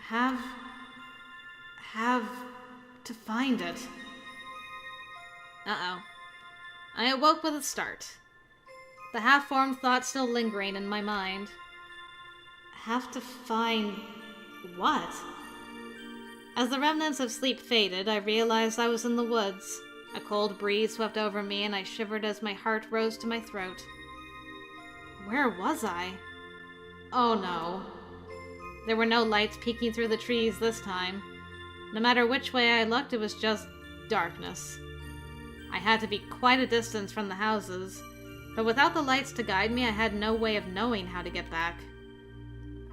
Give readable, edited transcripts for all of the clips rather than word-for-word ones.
have to find it. Uh-oh. I awoke with a start. The half-formed thought still lingering in my mind. Have to find what? As the remnants of sleep faded, I realized I was in the woods. A cold breeze swept over me, and I shivered as my heart rose to my throat. Where was I? Oh no. There were no lights peeking through the trees this time. No matter which way I looked, it was just darkness. I had to be quite a distance from the houses, but without the lights to guide me, I had no way of knowing how to get back.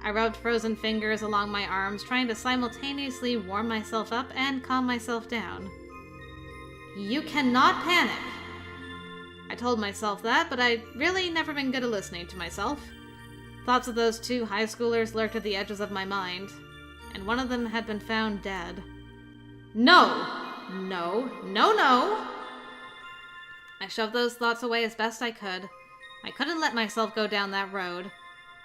I rubbed frozen fingers along my arms, trying to simultaneously warm myself up and calm myself down. You cannot panic! I told myself that, but I'd really never been good at listening to myself. Thoughts of those two high schoolers lurked at the edges of my mind, and one of them had been found dead. No! No! No, no! I shoved those thoughts away as best I could. I couldn't let myself go down that road.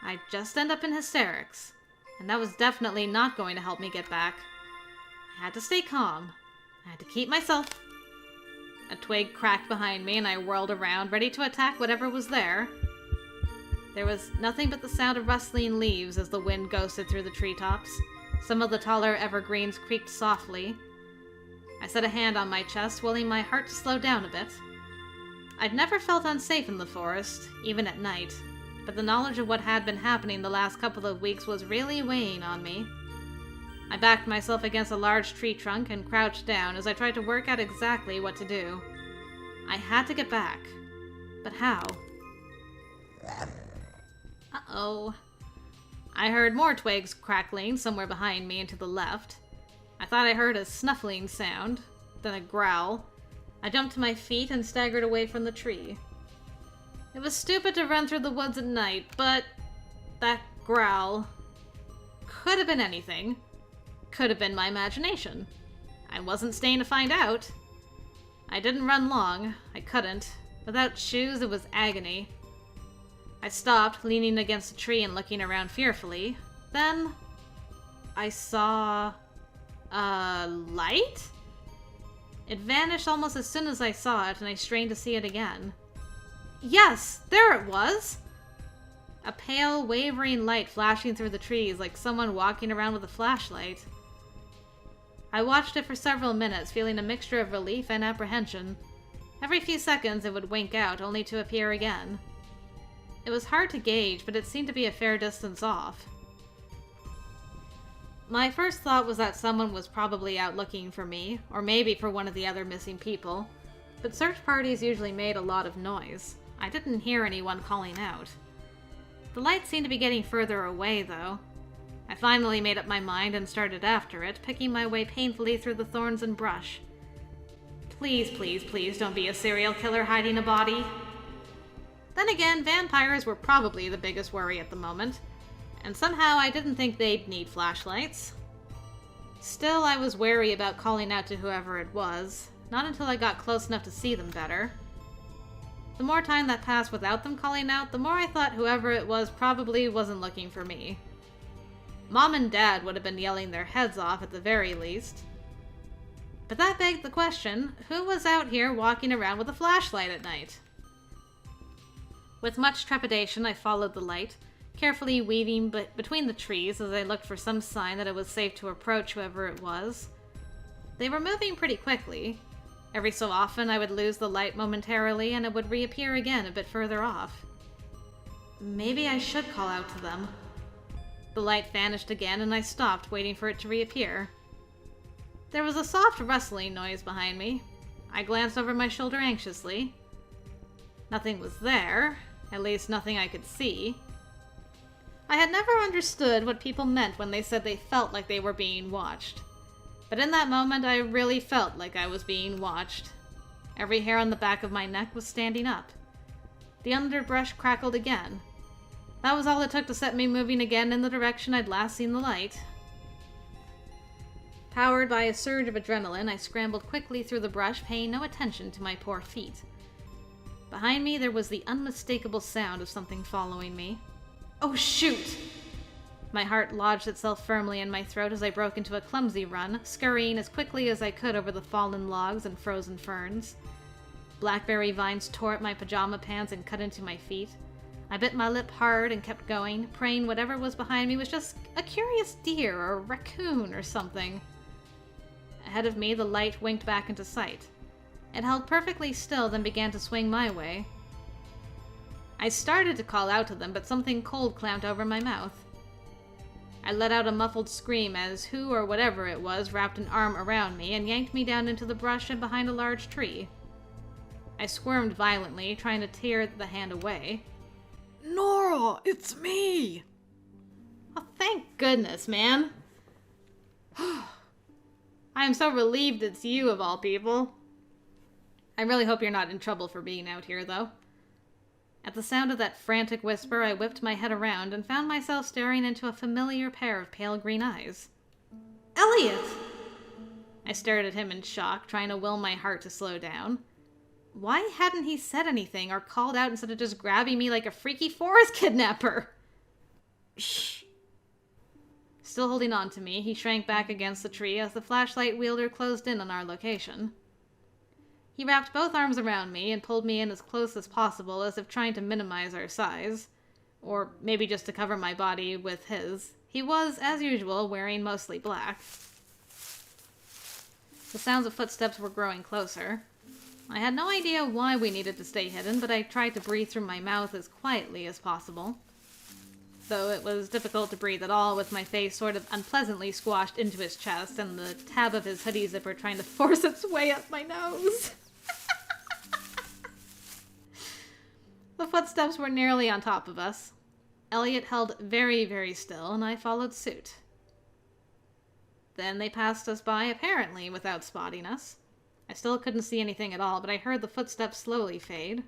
I'd just end up in hysterics, and that was definitely not going to help me get back. I had to stay calm. I had to keep myself... A twig cracked behind me, and I whirled around, ready to attack whatever was there. There was nothing but the sound of rustling leaves as the wind ghosted through the treetops. Some of the taller evergreens creaked softly. I set a hand on my chest, willing my heart to slow down a bit. I'd never felt unsafe in the forest, even at night, but the knowledge of what had been happening the last couple of weeks was really weighing on me. I backed myself against a large tree trunk and crouched down as I tried to work out exactly what to do. I had to get back. But how? Uh-oh. I heard more twigs crackling somewhere behind me and to the left. I thought I heard a snuffling sound, then a growl. I jumped to my feet and staggered away from the tree. It was stupid to run through the woods at night, but that growl could have been anything. Could have been my imagination. I wasn't staying to find out. I didn't run long. I couldn't. Without shoes, it was agony. I stopped, leaning against a tree and looking around fearfully. Then, I saw... a light? It vanished almost as soon as I saw it, and I strained to see it again. Yes! There it was! A pale, wavering light flashing through the trees like someone walking around with a flashlight. I watched it for several minutes, feeling a mixture of relief and apprehension. Every few seconds it would wink out, only to appear again. It was hard to gauge, but it seemed to be a fair distance off. My first thought was that someone was probably out looking for me, or maybe for one of the other missing people, but search parties usually made a lot of noise. I didn't hear anyone calling out. The light seemed to be getting further away, though. I finally made up my mind and started after it, picking my way painfully through the thorns and brush. Please, please, please don't be a serial killer hiding a body. Then again, vampires were probably the biggest worry at the moment, and somehow I didn't think they'd need flashlights. Still, I was wary about calling out to whoever it was, not until I got close enough to see them better. The more time that passed without them calling out, the more I thought whoever it was probably wasn't looking for me. Mom and Dad would have been yelling their heads off at the very least. But that begged the question, who was out here walking around with a flashlight at night? With much trepidation, I followed the light, carefully weaving between the trees as I looked for some sign that it was safe to approach whoever it was. They were moving pretty quickly. Every so often I would lose the light momentarily and it would reappear again a bit further off. Maybe I should call out to them. The light vanished again and I stopped, waiting for it to reappear. There was a soft rustling noise behind me. I glanced over my shoulder anxiously. Nothing was there, at least nothing I could see. I had never understood what people meant when they said they felt like they were being watched. But in that moment, I really felt like I was being watched. Every hair on the back of my neck was standing up. The underbrush crackled again. That was all it took to set me moving again in the direction I'd last seen the light. Powered by a surge of adrenaline, I scrambled quickly through the brush, paying no attention to my poor feet. Behind me, there was the unmistakable sound of something following me. Oh, shoot! My heart lodged itself firmly in my throat as I broke into a clumsy run, scurrying as quickly as I could over the fallen logs and frozen ferns. Blackberry vines tore at my pajama pants and cut into my feet. I bit my lip hard and kept going, praying whatever was behind me was just a curious deer or raccoon or something. Ahead of me, the light winked back into sight. It held perfectly still, then began to swing my way. I started to call out to them, but something cold clamped over my mouth. I let out a muffled scream as who or whatever it was wrapped an arm around me and yanked me down into the brush and behind a large tree. I squirmed violently, trying to tear the hand away. Nora, it's me! Oh, thank goodness, man. I am so relieved it's you, of all people. I really hope you're not in trouble for being out here, though. At the sound of that frantic whisper, I whipped my head around and found myself staring into a familiar pair of pale green eyes. Elliot! I stared at him in shock, trying to will my heart to slow down. Why hadn't he said anything or called out instead of just grabbing me like a freaky forest kidnapper? Shh. Still holding on to me, he shrank back against the tree as the flashlight wielder closed in on our location. He wrapped both arms around me and pulled me in as close as possible, as if trying to minimize our size. Or maybe just to cover my body with his. He was, as usual, wearing mostly black. The sounds of footsteps were growing closer. I had no idea why we needed to stay hidden, but I tried to breathe through my mouth as quietly as possible. Though it was difficult to breathe at all, with my face sort of unpleasantly squashed into his chest and the tab of his hoodie zipper trying to force its way up my nose. The footsteps were nearly on top of us. Elliot held very, very still, and I followed suit. Then they passed us by, apparently without spotting us. I still couldn't see anything at all, but I heard the footsteps slowly fade.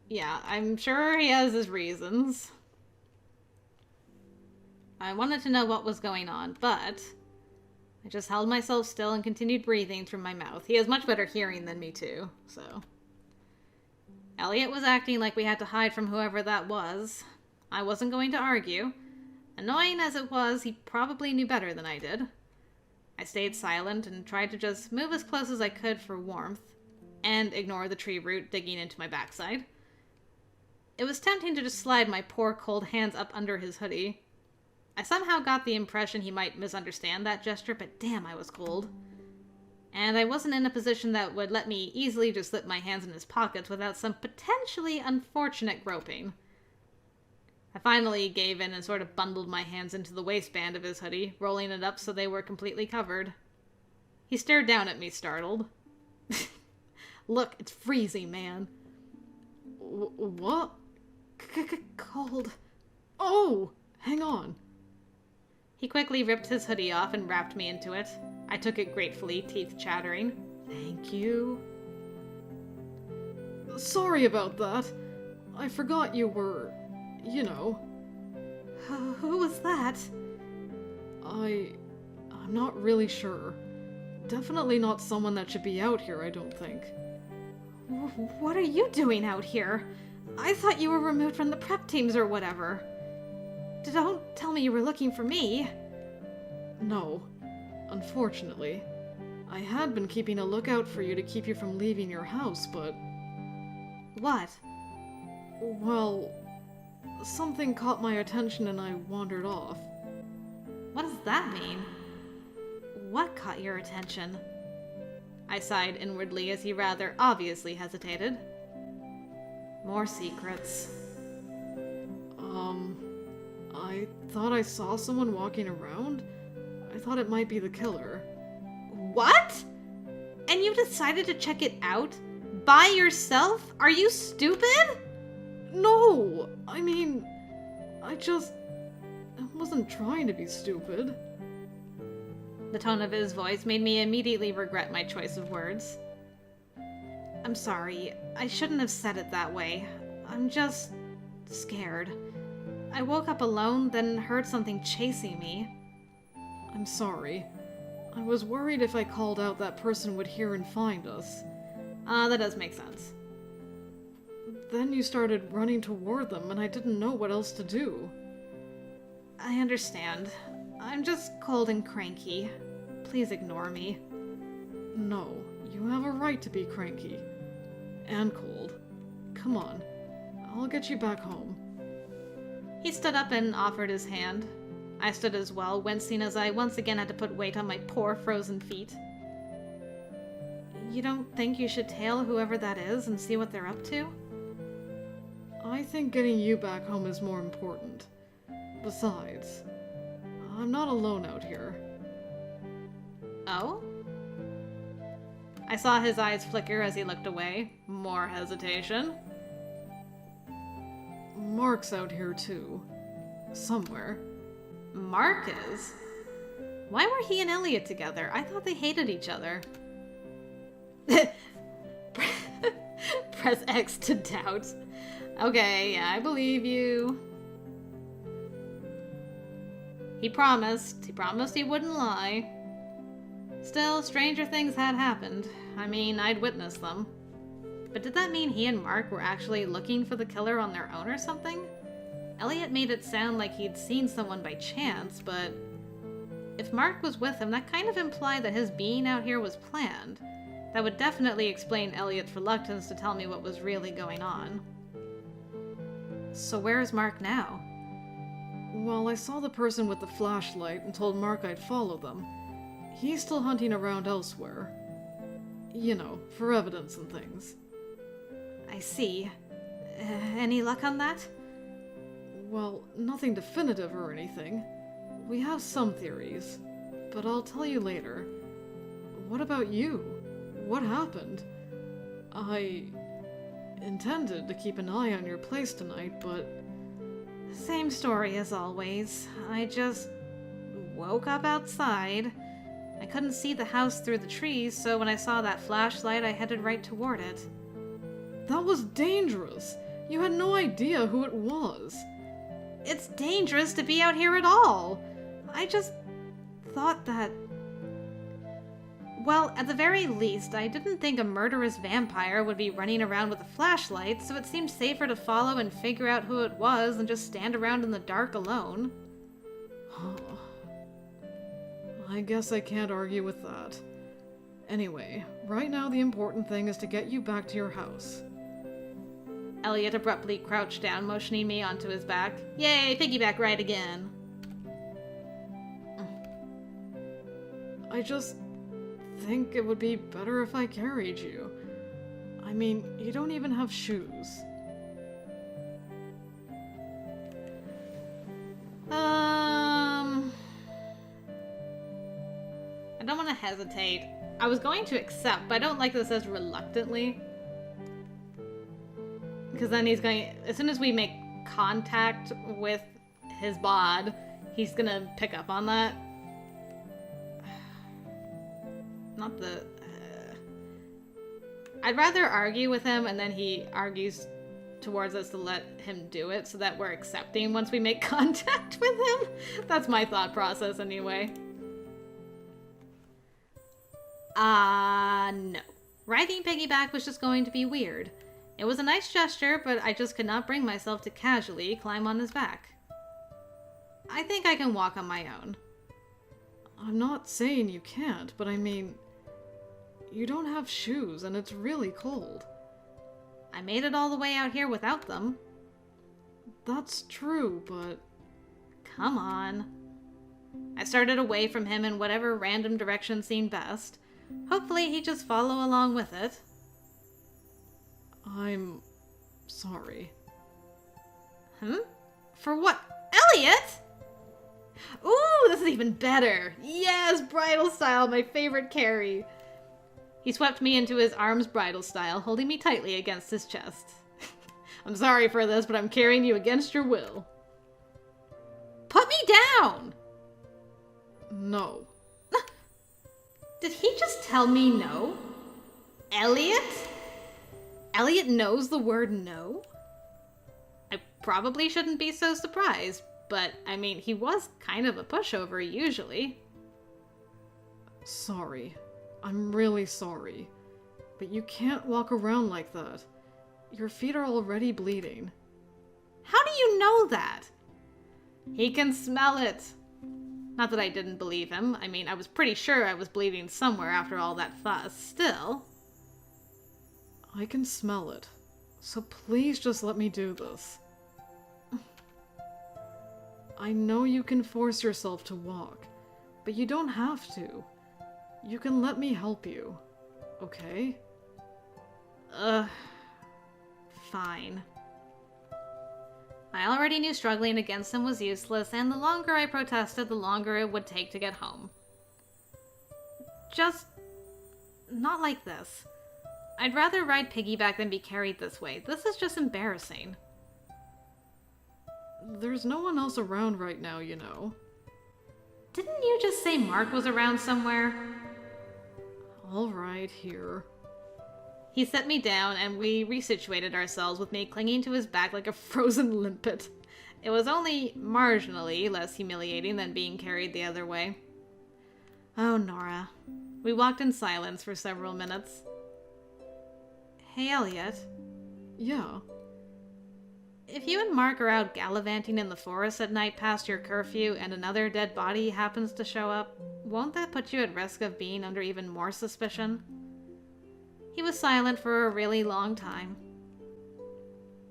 Yeah, I'm sure he has his reasons. I wanted to know what was going on, but I just held myself still and continued breathing through my mouth. He has much better hearing than me, too, so... Elliot was acting like we had to hide from whoever that was. I wasn't going to argue. Annoying as it was, he probably knew better than I did. I stayed silent and tried to just move as close as I could for warmth, and ignore the tree root digging into my backside. It was tempting to just slide my poor cold hands up under his hoodie. I somehow got the impression he might misunderstand that gesture, but damn, I was cold. And I wasn't in a position that would let me easily just slip my hands in his pockets without some potentially unfortunate groping. I finally gave in and sort of bundled my hands into the waistband of his hoodie, rolling it up so they were completely covered. He stared down at me, startled. Look, it's freezing, man. What? Cold. Oh! Hang on. He quickly ripped his hoodie off and wrapped me into it. I took it gratefully, teeth chattering. Thank you. Sorry about that. I forgot you were, you know. Who was that? I'm not really sure. Definitely not someone that should be out here, I don't think. What are you doing out here? I thought you were removed from the prep teams or whatever. Don't tell me you were looking for me. No. Unfortunately. I had been keeping a lookout for you to keep you from leaving your house, but... What? Well, something caught my attention and I wandered off. What does that mean? What caught your attention? I sighed inwardly as he rather obviously hesitated. More secrets. I thought I saw someone walking around. I thought it might be the killer. What? And you decided to check it out? By yourself? Are you stupid? No! I mean, I wasn't trying to be stupid. The tone of his voice made me immediately regret my choice of words. I'm sorry. I shouldn't have said it that way. I'm just scared. I woke up alone, then heard something chasing me. I'm sorry. I was worried if I called out that person would hear and find us. That does make sense. then you started running toward them and I didn't know what else to do. I understand. I'm just cold and cranky. Please ignore me. No, you have a right to be cranky. And cold. Come on, I'll get you back home. He stood up and offered his hand. I stood as well, wincing as I once again had to put weight on my poor frozen feet. You don't think you should tail whoever that is and see what they're up to? I think getting you back home is more important. Besides, I'm not alone out here. Oh? I saw his eyes flicker as he looked away. More hesitation. Mark's out here too. Somewhere. Mark is? Why were he and Elliot together? I thought they hated each other. Press X to doubt. Okay, yeah, I believe you. He promised he wouldn't lie. Still, stranger things had happened. I mean, I'd witnessed them. But did that mean he and Mark were actually looking for the killer on their own or something? Elliot made it sound like he'd seen someone by chance, but if Mark was with him, that kind of implied that his being out here was planned. That would definitely explain Elliot's reluctance to tell me what was really going on. So where is Mark now? Well, I saw the person with the flashlight and told Mark I'd follow them. He's still hunting around elsewhere. You know, for evidence and things. I see. Any luck on that? Well, nothing definitive or anything. We have some theories, but I'll tell you later. What about you? What happened? I intended to keep an eye on your place tonight, but... Same story as always. I just woke up outside. I couldn't see the house through the trees, so when I saw that flashlight, I headed right toward it. That was dangerous! You had no idea who it was. It's dangerous to be out here at all. I just thought that... Well, at the very least, I didn't think a murderous vampire would be running around with a flashlight, so it seemed safer to follow and figure out who it was than just stand around in the dark alone. I guess I can't argue with that. Anyway, right now the important thing is to get you back to your house. Elliot abruptly crouched down, motioning me onto his back. Yay, piggyback ride again. I just think it would be better if I carried you. I mean, you don't even have shoes. I don't want to hesitate. I was going to accept, but I don't like this as reluctantly. Because then he's going, as soon as we make contact with his bod, he's gonna pick up on that. Not the... I'd rather argue with him and then he argues towards us to let him do it so that we're accepting once we make contact with him. That's my thought process anyway. No. Riding piggyback was just going to be weird. It was a nice gesture, but I just could not bring myself to casually climb on his back. I think I can walk on my own. I'm not saying you can't, but I mean, you don't have shoes and it's really cold. I made it all the way out here without them. That's true, but... Come on. I started away from him in whatever random direction seemed best. Hopefully he'd just follow along with it. I'm sorry. For what? Elliot? Ooh, this is even better. Yes, bridal style, my favorite carry. He swept me into his arms bridal style, holding me tightly against his chest. I'm sorry for this, but I'm carrying you against your will. Put me down! No. Did he just tell me no? Elliot? Elliot knows the word no? I probably shouldn't be so surprised, but I mean, he was kind of a pushover usually. Sorry. I'm really sorry. But you can't walk around like that. Your feet are already bleeding. How do you know that? He can smell it. Not that I didn't believe him. I mean, I was pretty sure I was bleeding somewhere after all that fuss. Still. I can smell it. So please just let me do this. I know you can force yourself to walk, but you don't have to. You can let me help you, okay? Fine. I already knew struggling against him was useless, and the longer I protested, the longer it would take to get home. Just not like this. I'd rather ride piggyback than be carried this way. This is just embarrassing. There's no one else around right now, you know. Didn't you just say Mark was around somewhere? All right, here. He set me down, and we resituated ourselves with me clinging to his back like a frozen limpet. It was only marginally less humiliating than being carried the other way. Oh, Nora. We walked in silence for several minutes. Hey, Elliot. Yeah. If you and Mark are out gallivanting in the forest at night past your curfew and another dead body happens to show up, won't that put you at risk of being under even more suspicion? He was silent for a really long time.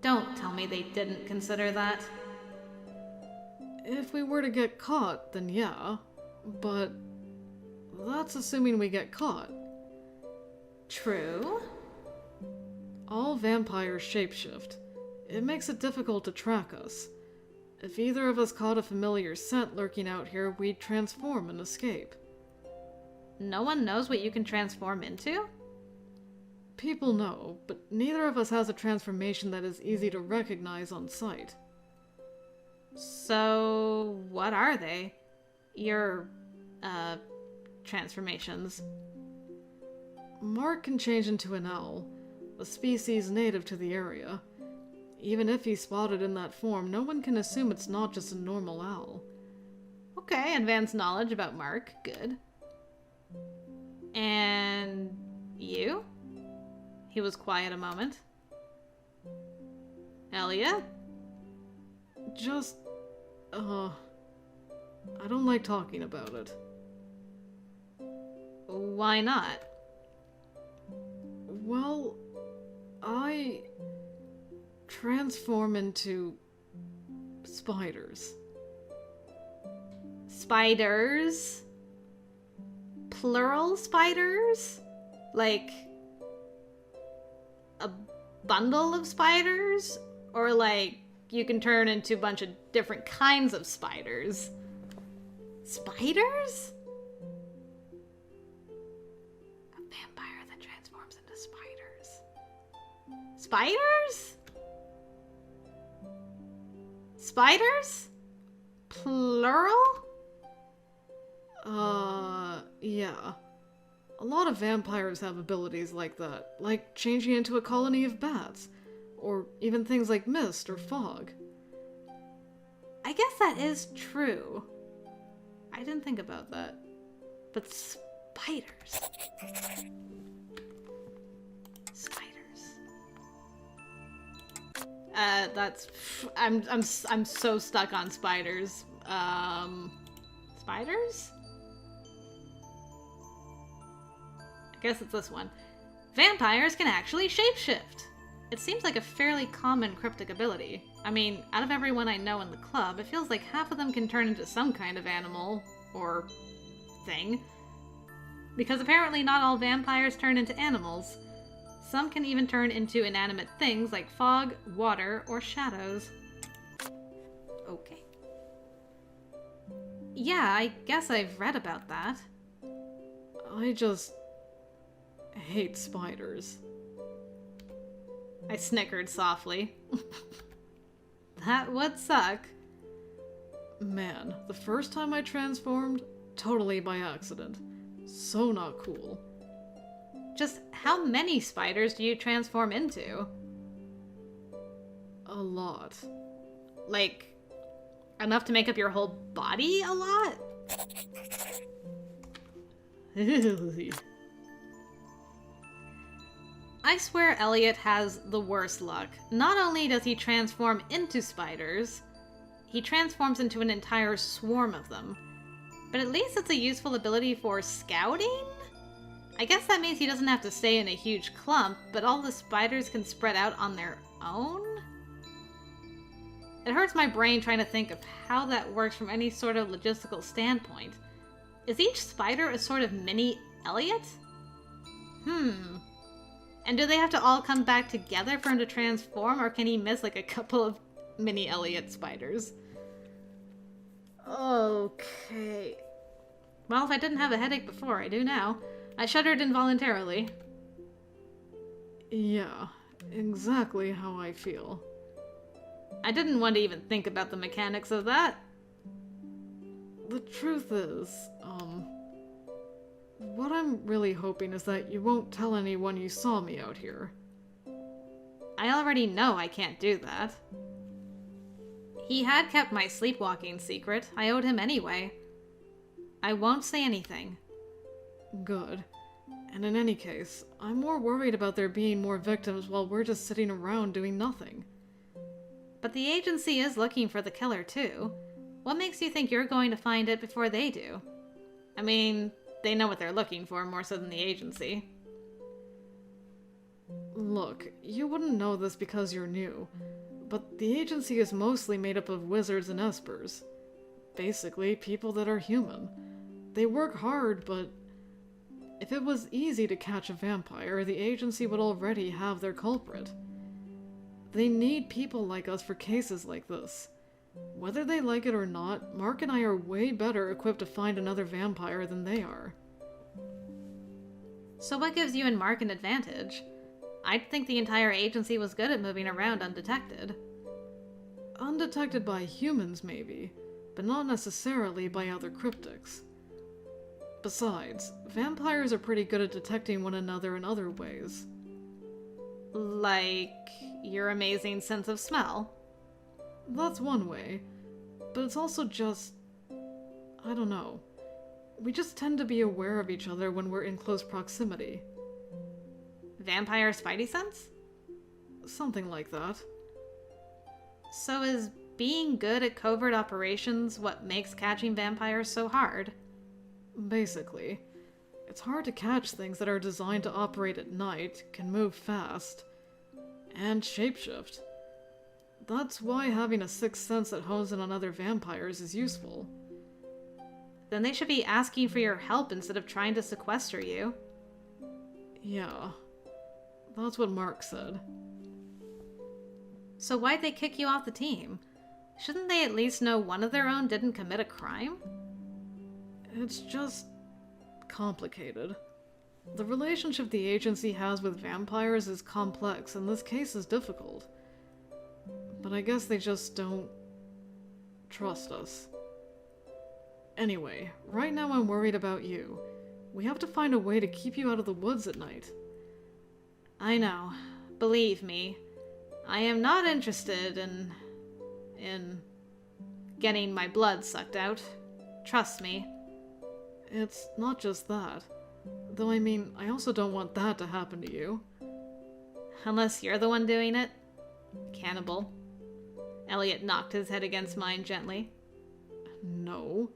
Don't tell me they didn't consider that. If we were to get caught, then yeah. But that's assuming we get caught. True. All vampires shapeshift. It makes it difficult to track us. If either of us caught a familiar scent lurking out here, we'd transform and escape. No one knows what you can transform into? People know, but neither of us has a transformation that is easy to recognize on sight. So, what are they? Your, transformations? Mark can change into an owl, a species native to the area. Even if he's spotted in that form, no one can assume it's not just a normal owl. Okay, advanced knowledge about Mark. Good. And you? He was quiet a moment. Elliot? Just, I don't like talking about it. Why not? Well, I transform into spiders. Spiders? Plural spiders? Like a bundle of spiders? Or like you can turn into a bunch of different kinds of spiders? Spiders? A vampire that transforms into spiders. Spiders? Spiders? Plural? Yeah. A lot of vampires have abilities like that, like changing into a colony of bats, or even things like mist or fog. I guess that is true. I didn't think about that. But spiders. Spiders. I'm so stuck on spiders. Spiders? I guess it's this one. Vampires can actually shapeshift. It seems like a fairly common cryptic ability. I mean, out of everyone I know in the club, it feels like half of them can turn into some kind of animal, or thing. Because apparently not all vampires turn into animals. Some can even turn into inanimate things like fog, water, or shadows. Okay. Yeah, I guess I've read about that. I just hate spiders. I snickered softly. That would suck. Man, the first time I transformed, totally by accident. So not cool. Just how many spiders do you transform into? A lot. Like, enough to make up your whole body a lot? I swear Elliot has the worst luck. Not only does he transform into spiders, he transforms into an entire swarm of them. But at least it's a useful ability for scouting? I guess that means he doesn't have to stay in a huge clump, but all the spiders can spread out on their own? It hurts my brain trying to think of how that works from any sort of logistical standpoint. Is each spider a sort of mini Elliot? And do they have to all come back together for him to transform, or can he miss like a couple of mini Elliot spiders? Okay. Well, if I didn't have a headache before, I do now. I shuddered involuntarily. Yeah, exactly how I feel. I didn't want to even think about the mechanics of that. The truth is, what I'm really hoping is that you won't tell anyone you saw me out here. I already know I can't do that. He had kept my sleepwalking secret. I owed him anyway. I won't say anything. Good. And in any case, I'm more worried about there being more victims while we're just sitting around doing nothing. But the agency is looking for the killer too. What makes you think you're going to find it before they do? I mean, they know what they're looking for more so than the agency. Look, you wouldn't know this because you're new, but the agency is mostly made up of wizards and espers. Basically, people that are human. They work hard, but if it was easy to catch a vampire, the agency would already have their culprit. They need people like us for cases like this. Whether they like it or not, Mark and I are way better equipped to find another vampire than they are. So what gives you and Mark an advantage? I'd think the entire agency was good at moving around undetected. Undetected by humans, maybe, but not necessarily by other cryptics. Besides, vampires are pretty good at detecting one another in other ways. Like your amazing sense of smell? That's one way, but it's also just... I don't know. We just tend to be aware of each other when we're in close proximity. Vampire spidey sense? Something like that. So is being good at covert operations what makes catching vampires so hard? Basically. It's hard to catch things that are designed to operate at night, can move fast, and shapeshift. That's why having a sixth sense that hones in on other vampires is useful. Then they should be asking for your help instead of trying to sequester you. Yeah. That's what Mark said. So why'd they kick you off the team? Shouldn't they at least know one of their own didn't commit a crime? It's just... complicated. The relationship the agency has with vampires is complex, and this case is difficult. But I guess they just don't trust us. Anyway, right now I'm worried about you. We have to find a way to keep you out of the woods at night. I know. Believe me. I am not interested in getting my blood sucked out. Trust me. It's not just that. Though I mean, I also don't want that to happen to you. Unless you're the one doing it. Cannibal. Elliot knocked his head against mine gently. No.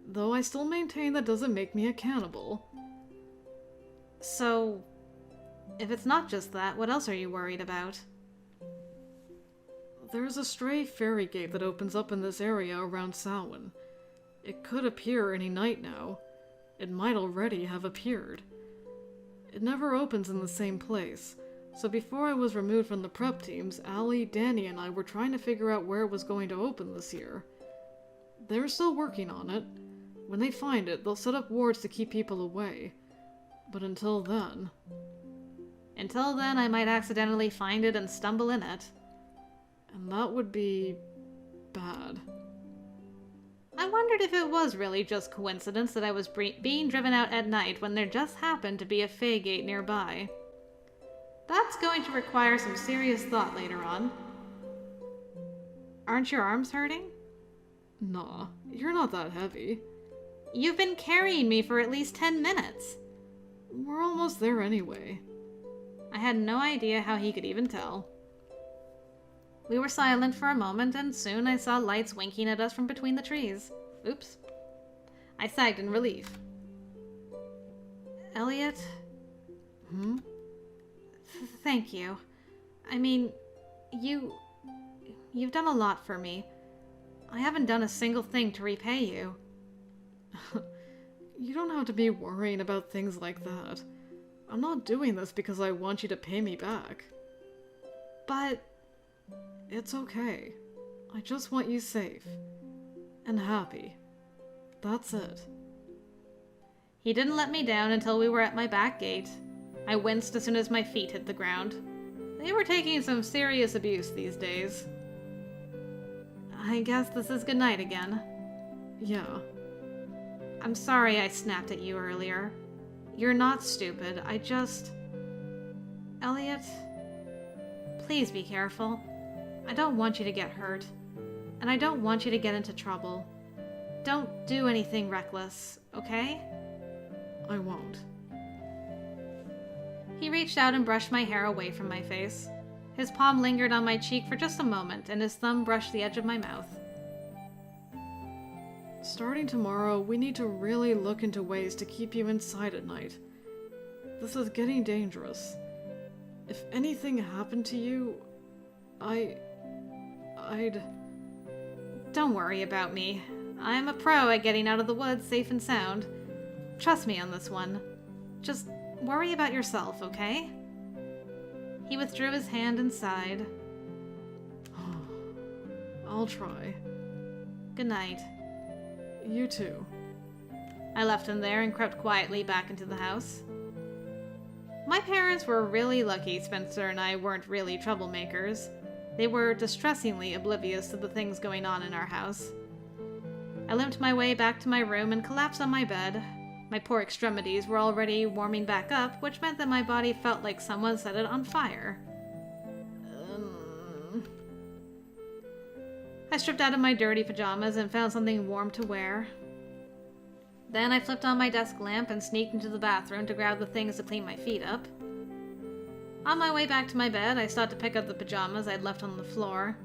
Though I still maintain that doesn't make me a cannibal. So, if it's not just that, what else are you worried about? There's a stray fairy gate that opens up in this area around Samhain. It could appear any night now. It might already have appeared. It never opens in the same place, so before I was removed from the prep teams, Allie, Danny, and I were trying to figure out where it was going to open this year. They're still working on it. When they find it, they'll set up wards to keep people away. But until then... Until then, I might accidentally find it and stumble in it. And that would be... bad. I wondered if it was really just coincidence that I was being driven out at night when there just happened to be a Fey gate nearby. That's going to require some serious thought later on. Aren't your arms hurting? Nah, you're not that heavy. You've been carrying me for at least 10 minutes. We're almost there anyway. I had no idea how he could even tell. We were silent for a moment, and soon I saw lights winking at us from between the trees. Oops. I sagged in relief. Elliot? Hmm? Thank you. I mean, you've done a lot for me. I haven't done a single thing to repay you. You don't have to be worrying about things like that. I'm not doing this because I want you to pay me back. But It's okay. I just want you safe. And happy. That's it. he didn't let me down until we were at my back gate. I winced as soon as my feet hit the ground. They were taking some serious abuse these days. I guess this is goodnight again. Yeah. I'm sorry I snapped at you earlier. You're not stupid. Elliot, please be careful. I don't want you to get hurt. And I don't want you to get into trouble. Don't do anything reckless, okay? I won't. He reached out and brushed my hair away from my face. His palm lingered on my cheek for just a moment, and his thumb brushed the edge of my mouth. Starting tomorrow, we need to really look into ways to keep you inside at night. This is getting dangerous. If anything happened to you, I'd... Don't worry about me. I'm a pro at getting out of the woods safe and sound. Trust me on this one. Just worry about yourself, okay? He withdrew his hand and sighed. I'll try. Good night. You too. I left him there and crept quietly back into the house. My parents were really lucky Spencer and I weren't really troublemakers. They were distressingly oblivious to the things going on in our house. I limped my way back to my room and collapsed on my bed. My poor extremities were already warming back up, which meant that my body felt like someone set it on fire. I stripped out of my dirty pajamas and found something warm to wear. Then I flipped on my desk lamp and sneaked into the bathroom to grab the things to clean my feet up. On my way back to my bed, I stopped to pick up the pajamas I'd left on the floor.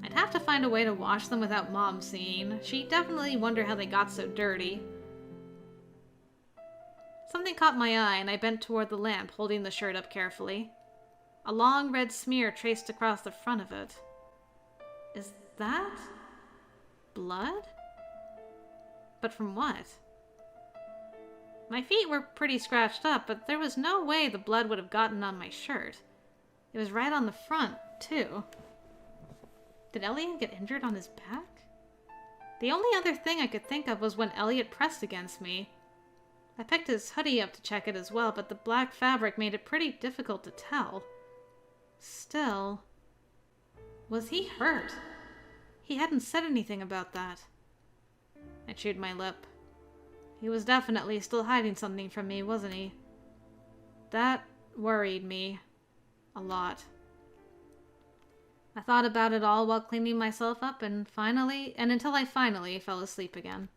I'd have to find a way to wash them without Mom seeing. She'd definitely wonder how they got so dirty. Something caught my eye, and I bent toward the lamp, holding the shirt up carefully. A long red smear traced across the front of it. Is that blood? But from what? My feet were pretty scratched up, but there was no way the blood would have gotten on my shirt. It was right on the front, too. Did Elliot get injured on his back? The only other thing I could think of was when Elliot pressed against me. I picked his hoodie up to check it as well, but the black fabric made it pretty difficult to tell. Still, was he hurt? He hadn't said anything about that. I chewed my lip. He was definitely still hiding something from me, wasn't he? That worried me a lot. I thought about it all while cleaning myself up and until I finally fell asleep again.